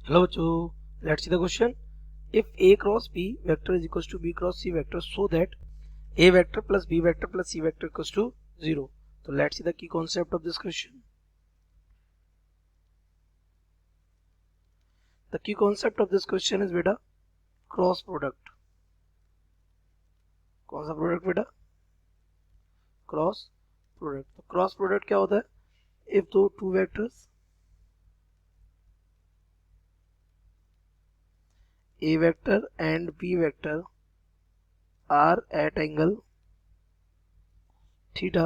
Hello bachcho, let's see the question. If A cross B vector is equals to B cross C vector, so that A vector plus B vector plus C vector equals to 0. So let's see the key concept of this question. The key concept of this question is beta cross product. कौन सा product बेटा? Cross product. तो cross product क्या होता है? If दो two vectors A vector and B vector are at angle theta,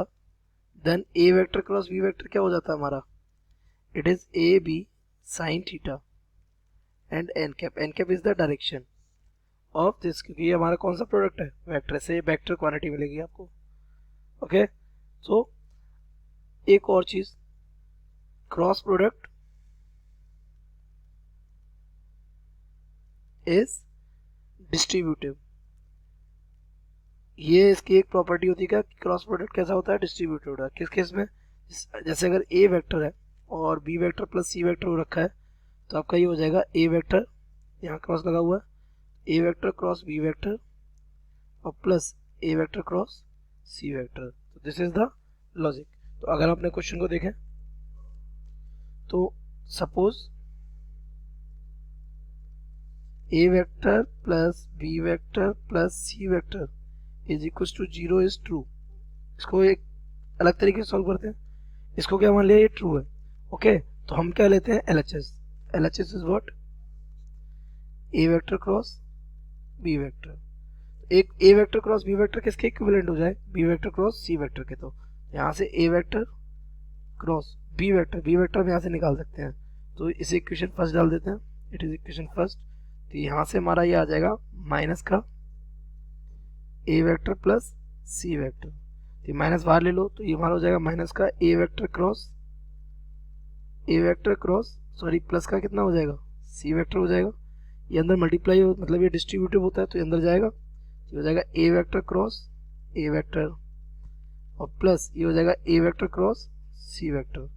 then A vector cross B vector क्या हो जाता है हमारा? It is AB sin theta and n cap. N cap is the direction of this, क्योंकि ये हमारा कौन सा प्रोडक्ट है? वेक्टर से वेक्टर क्वांटिटी मिलेगी आपको. ओके, सो एक और चीज, क्रॉस प्रोडक्ट इज डिस्ट्रीब्यूटिव. ये इसकी एक प्रॉपर्टी होती है क्या? क्रॉस प्रोडक्ट कैसा होता है? डिस्ट्रीब्यूटिव होता है. किस केस में? जैसे अगर ए वेक्टर है और B vector plus C vector हो रखा है, तो आपका ये हो जाएगा ए वेक्टर, यहाँ क्रॉस लगा हुआ है, A vector cross B vector और plus A vector cross C vector. तो दिस इज द लॉजिक. तो अगर अपने क्वेश्चन को देखें तो suppose A vector plus B vector plus C vector is equal to 0 is true. इसको एक अलग तरीके से सॉल्व करते हैं. इसको क्या मान लिया? ये ट्रू है. ओके, तो हम क्या लेते हैं? LHS. LHS is what? A vector cross B vector. एक A vector cross B vector किसके इक्विवेलेंट हो जाए? B vector cross C vector के. तो यहाँ से A vector cross B vector हम यहाँ से निकाल सकते हैं. तो इसे इक्वेशन फर्स्ट डाल देते हैं. It is equation first. तो यहाँ से हमारा ये आ जाएगा माइनस का ए वेक्टर प्लस सी वेक्टर. तो माइनस बाहर ले लो, तो ये हमारा हो जाएगा माइनस का ए वेक्टर क्रॉस सॉरी प्लस का कितना हो जाएगा? सी वेक्टर हो जाएगा. ये अंदर मल्टीप्लाई हो, मतलब ये डिस्ट्रीब्यूटिव होता है तो ये अंदर जाएगा. ये हो जाएगा A vector cross A vector और प्लस ये हो जाएगा A vector cross C vector.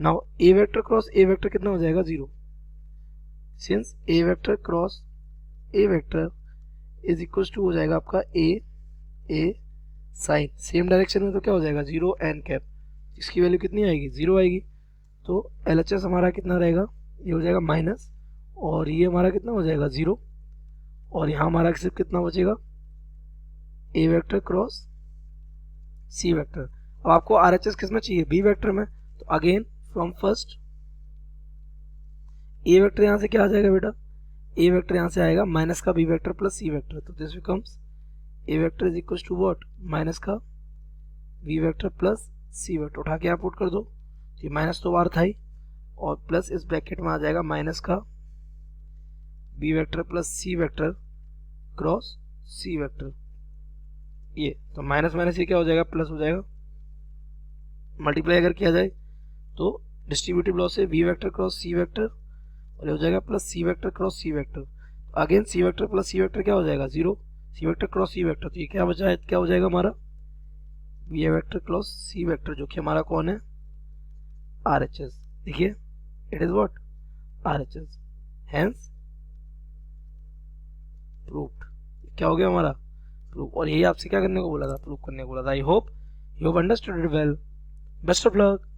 Now A vector cross A vector कितना हो जाएगा? 0. Since A vector cross A vector is equal to हो जाएगा आपका ए साइन सेम डायरेक्शन में, तो क्या हो जाएगा? 0 एन कैप. इसकी वैल्यू कितनी आएगी? 0 आएगी. तो LHS हमारा कितना रहेगा? ये हो जाएगा माइनस और ये हमारा कितना हो जाएगा? 0. और यहाँ हमारा सिर्फ कितना बचेगा? ए वेक्टर क्रॉस सी वेक्टर. अब आपको RHS किस में चाहिए? बी वेक्टर में. तो again from first A vector यहाँ से क्या आ जाएगा बेटा? ए वेक्टर यहाँ से आएगा माइनस का B vector plus C vector. तो this becomes A vector is equal to what? Minus का B vector plus C vector. उठा के यहाँ पुट कर दो. ये माइनस तो बार था ही और प्लस इस ब्रैकेट में आ जाएगा माइनस का B vector plus C vector cross C vector. ये तो माइनस माइनस ये क्या हो जाएगा? प्लस हो जाएगा. मल्टीप्लाई अगर किया जाए तो डिस्ट्रीब्यूटिव लॉ से B vector cross C vector और ये हो जाएगा plus C vector cross C vector. Again C vector plus C vector क्या हो जाएगा? 0. C vector cross C vector. तो ये क्या बचा है? क्या हो जाएगा हमारा? B vector cross C vector, जो कि हमारा कौन है? RHS. देखिए it is what? RHS. Hence proved. क्या हो गया हमारा? प्रूव. और यही आपसे क्या करने को बोला था? प्रूव करने को बोला था. I hope you have understood it well. Best of luck.